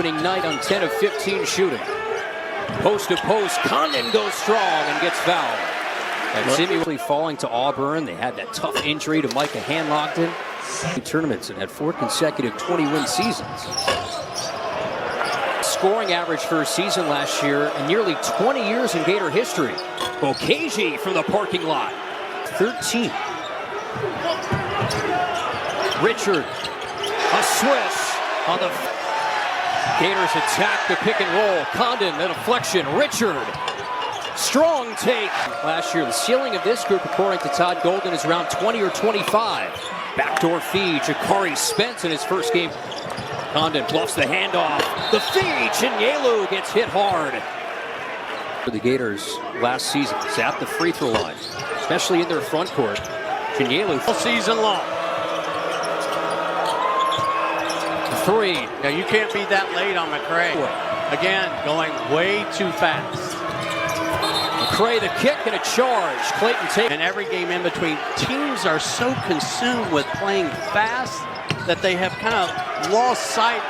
opening night on 10 of 15 shooting. Post to post, Condon goes strong and gets fouled. And seemingly falling to Auburn. They had that tough injury to Micah Hanlockton. Tournaments and had 4 consecutive 20-win seasons. Scoring average for a season last year in nearly 20 years in Gator history. Okaji from the parking lot. 13. Richard, a swish on the... Gators attack the pick and roll. Condon, the deflection. Richard, strong take. Last year, the ceiling of this group, according to Todd Golden, is around 20 or 25. Backdoor feed, Jakari Spence in his first game. Condon bluffs the handoff. The feed, Chinyelu gets hit hard. For the Gators last season, zapped the free throw line, especially in their front court. Chinyelu all season long. 3. Now you can't be that late on McCray. Again, going way too fast. McCray the kick and a charge. Clayton takes. And every game in between, teams are so consumed with playing fast that they have kind of lost sight.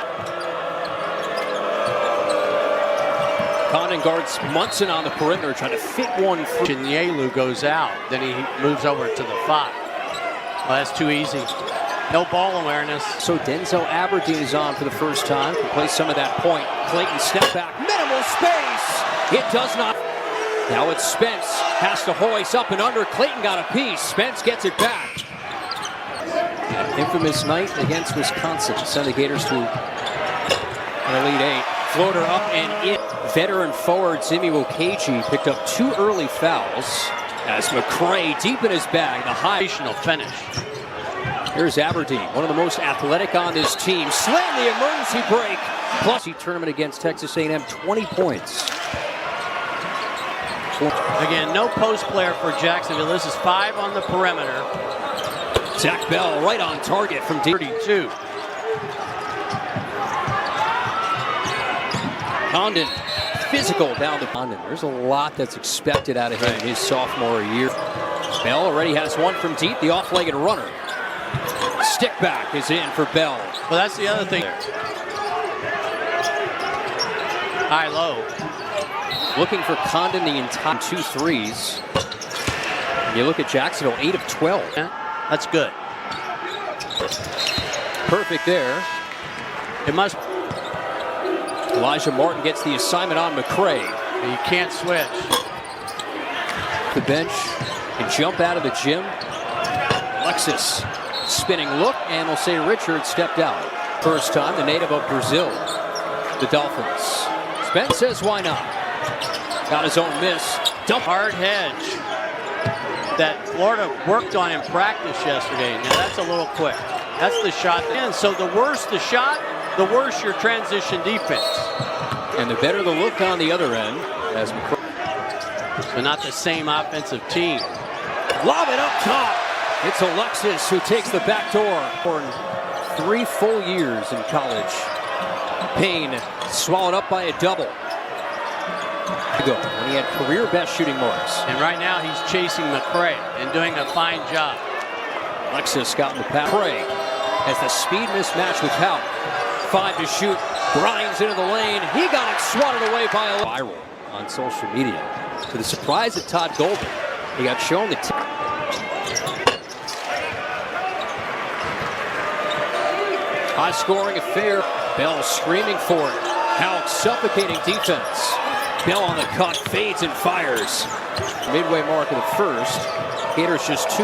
Condon guards Munson on the perimeter, trying to fit one. Chinyelu goes out, then he moves over to the 5. Well, that's too easy. No ball awareness. So Denzel Aberdeen is on for the first time. Can play some of that point. Clayton step back. Minimal space. It does not. Now it's Spence. Has to hoist up and under. Clayton got a piece. Spence gets it back. An infamous night against Wisconsin. Send the Gators to an Elite 8. Floater up and in. Veteran forward Zimi Okaji picked up 2 early fouls as McCray deep in his bag. The high finish. Here's Aberdeen, one of the most athletic on this team. Slam the emergency break. Plus, tournament against Texas A&M, 20 points. Again, no post player for Jacksonville. This is 5 on the perimeter. Zach Bell right on target from 32. Condon, physical down to Condon. There's a lot that's expected out of him in his sophomore year. Bell already has one from deep, the off-legged runner. Stick back is in for Bell. Well, that's the other thing. High-low. Looking for Condon the entire 2 threes. And you look at Jacksonville, 8 of 12. Yeah, that's good. Perfect there. It must. Elijah Martin gets the assignment on McCray. You can't switch. The bench can jump out of the gym. Alexis. Spinning look, and we'll say Richard stepped out. First time, the native of Brazil. The Dolphins. Spence says, why not? Got his own miss. Dump. Hard hedge that Florida worked on in practice yesterday. Now that's a little quick. That's the shot. And so the worse the shot, the worse your transition defense. And the better the look on the other end. As McCray. So not the same offensive team. Lob it up top. It's Alexis who takes the back door for 3 full years in college. Payne swallowed up by a double. When he had career best shooting marks. And right now he's chasing McCray and doing a fine job. Alexis got in the pass. McCray has the speed mismatch with Howard. 5 to shoot. Grinds into the lane. He got it swatted away by a viral on social media. To the surprise of Todd Golden, he got shown the high-scoring affair. Bell screaming for it. Houck suffocating defense. Bell on the cut, fades and fires. Midway mark of the first. Gators just 2.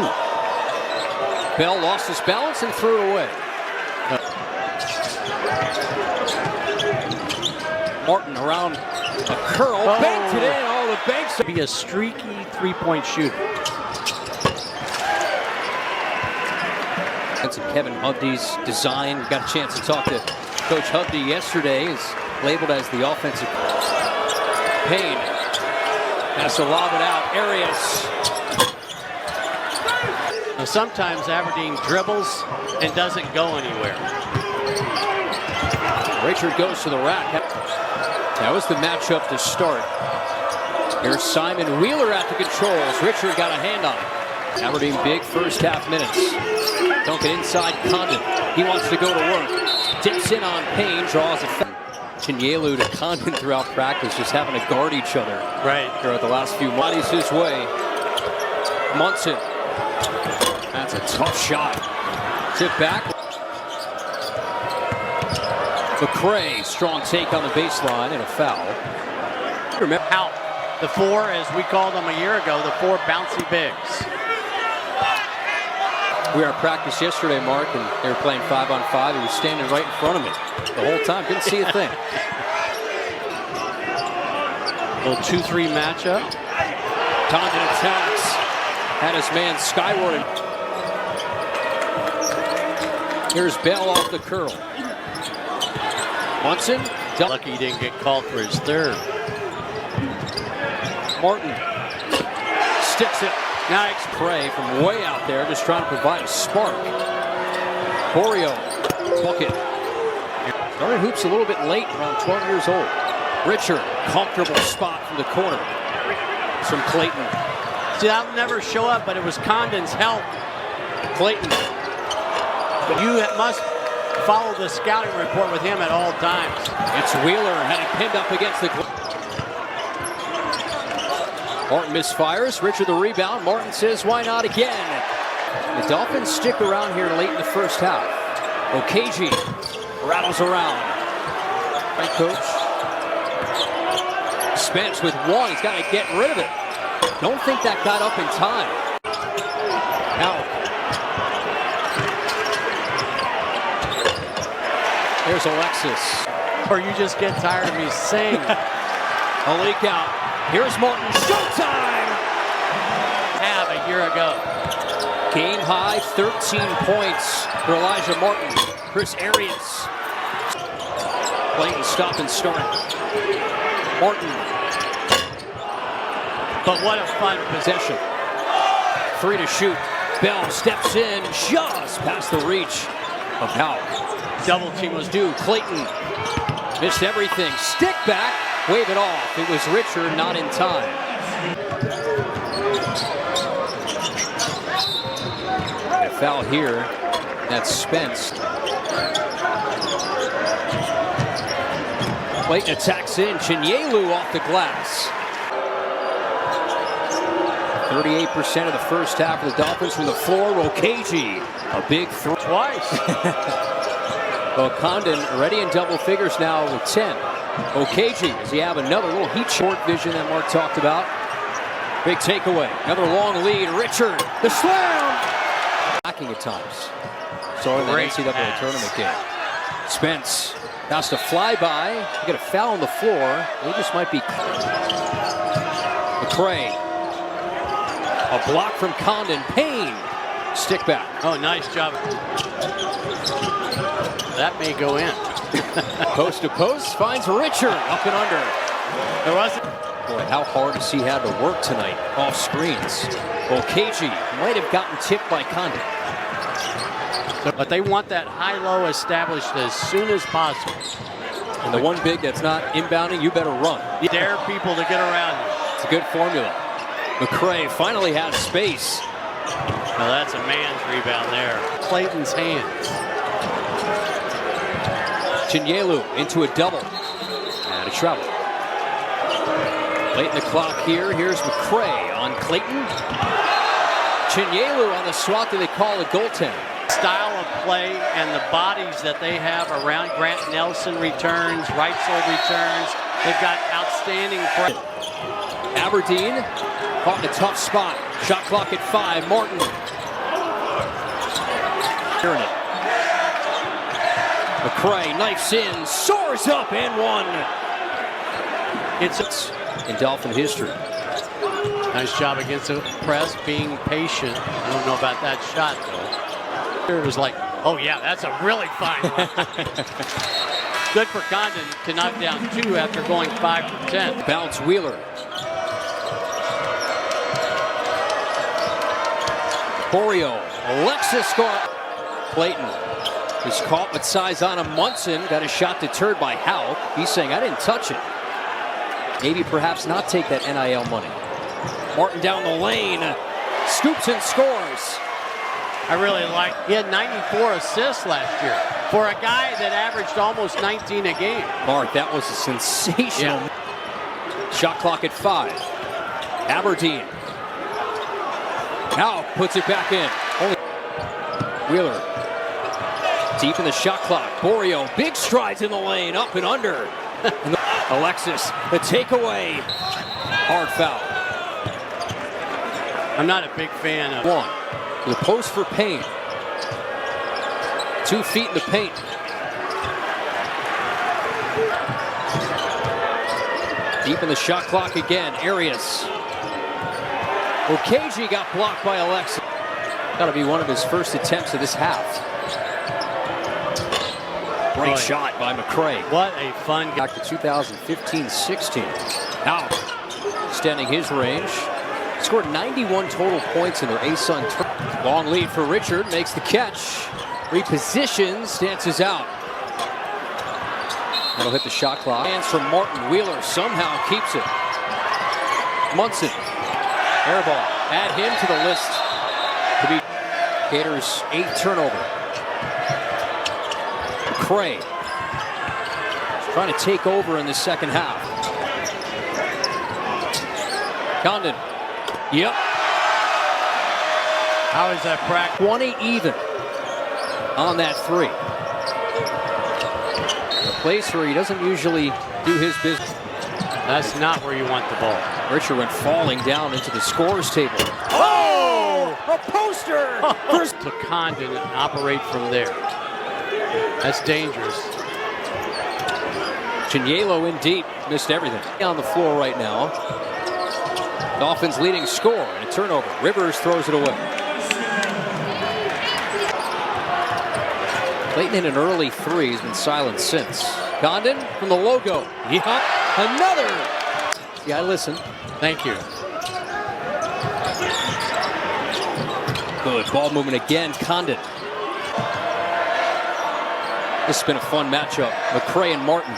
Bell lost his balance and threw it away. Martin around a curl, banked it in. Oh, the banks. Be a streaky 3-point shooter. That's Kevin Hovde's design. We got a chance to talk to Coach Hovde yesterday. Is labeled as the offensive. Payne has to lob it out. Arias. Now sometimes Aberdeen dribbles and doesn't go anywhere. Richard goes to the rack. That was the matchup to start. Here's Simon Wheeler at the controls. Richard got a hand on it. Aberdeen big first half minutes. Don't get inside Condon. He wants to go to work. Dips in on Payne, draws a foul. Chinyelu to Condon throughout practice, just having to guard each other. Right. Here at the last few months his way. Munson. That's a tough shot. Tip back. McCray, strong take on the baseline and a foul. Remember how the four, as we called them a year ago, the four bouncy bigs. We were at practice yesterday, Mark, and they were playing 5-on-5. He was standing right in front of me the whole time. Couldn't see a thing. Little 2-3 matchup. Condon attacks. Had his man skyward. Here's Bell off the curl. Munson. Lucky he didn't get called for his third. Martin sticks it. Nice play from way out there, just trying to provide a spark. Corio, bucket. Started hoops a little bit late, around 12 years old. Richard, comfortable spot from the corner. From Clayton. See, that'll never show up, but it was Condon's help. Clayton. You must follow the scouting report with him at all times. It's Wheeler, had it pinned up against the... Martin misfires. Richard the rebound. Martin says, why not again? The Dolphins stick around here late in the first half. Okage rattles around. Right, coach. Spence with one. He's got to get rid of it. Don't think that got up in time. Now, there's Alexis. Or you just get tired of me saying. A leak out. Here's Martin. Showtime! Have a year ago. Game high, 13 points for Elijah Martin. Chris Arias. Clayton stop and start. Martin. But what a fun possession. 3 to shoot. Bell steps in just past the reach of Howell. Double team was due. Clayton missed everything. Stick back. Wave it off. It was Richard, not in time. A foul here. That's Spence. Clayton attacks in. Chinyelu off the glass. 38% of the first half of the Dolphins from the floor. Okage, a big throw. Twice. Well, Condon already in double figures now with 10. Okage, does he have another little heat short vision that Mark talked about? Big takeaway. Another long lead. Richard, the slam! Blocking at times. So in the NCAA tournament game. Spence has to fly by. You get a foul on the floor. They just might be. McCray. A block from Condon. Payne. Stick back. Oh, nice job. That may go in. Post to post, finds Richard up and under. There wasn't. Boy, how hard has he had to work tonight off screens. Okage might have gotten tipped by Condon. But they want that high-low established as soon as possible. And the one big that's not inbounding, you better run. You dare people to get around you. It's a good formula. McCray finally has space. Now that's a man's rebound there. Clayton's hands. Chinyelu into a double. And a travel. Late in the clock here. Here's McCray on Clayton. Chinyelu on the swat that they call a goaltender. Style of play and the bodies that they have around. Grant Nelson returns, Reitzel returns. They've got outstanding play. Aberdeen caught in a tough spot. Shot clock at 5. Martin. Hearing it. McCray knifes in, soars up and one. It's in Dolphin history. Nice job against the press, being patient. I don't know about that shot though. It was like, oh yeah, that's a really fine one. Good for Condon to knock down 2 after going 5 for 10. Bounce Wheeler. Corio, Alexis score. Clayton is caught with size on him. Munson got a shot deterred by Howell. He's saying, I didn't touch it. Maybe perhaps not take that NIL money. Martin down the lane, scoops and scores. I really like, he had 94 assists last year. for a guy that averaged almost 19 a game. Mark, that was a sensational. Shot clock at 5. Aberdeen. Now puts it back in. Wheeler. Deep in the shot clock. Borio, big strides in the lane, up and under. Alexis, the takeaway. Hard foul. I'm not a big fan of 1. To the post for Payne. 2 feet in the paint. Deep in the shot clock again. Arias. Okeji got blocked by Alexis. Got to be one of his first attempts of this half. Great shot by McCray. What a fun game. Back to 2015-16. Now extending his range. Scored 91 total points in their ASUN tournament. Long lead for Richard. Makes the catch. Repositions. Dances out. That'll hit the shot clock. Hands from Martin. Wheeler somehow keeps it. Munson. Air ball. Add him to the list. To be Gators' 8th turnover. McCray trying to take over in the second half. Condon. Yep. How is that practice? 20 even on that 3. A place where he doesn't usually do his business. That's not where you want the ball. Richard went falling down into the scores table. Oh! A poster! First to Condon and operate from there. That's dangerous. Chinyelo in deep. Missed everything. On the floor right now. Dolphins leading score and a turnover. Rivers throws it away. Clayton in an early 3. He's been silent since. Condon from the logo. Yeah, another. Yeah, listen. Thank you. Good ball movement again. Condon. This has been a fun matchup. McCray and Martin.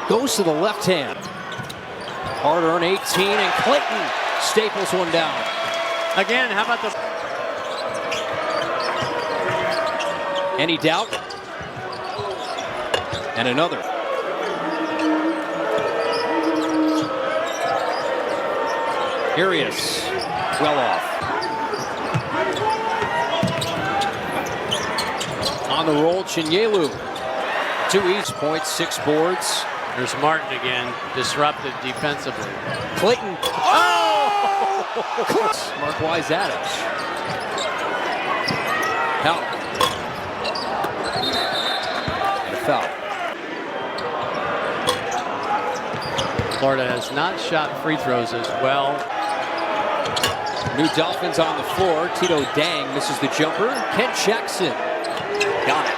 Goes to the left hand. Hard-earned 18, and Clayton staples one down. Again, how about the... Any doubt? And another. Arias, well off. On the roll, Chinyelu. 2 each points, 6 boards. There's Martin again, disrupted defensively. Clayton. Oh! Mark Wise-Adams. Out. And a foul. Florida has not shot free throws as well. New Dolphins on the floor. Tito Dang misses the jumper. Kent Jackson got it.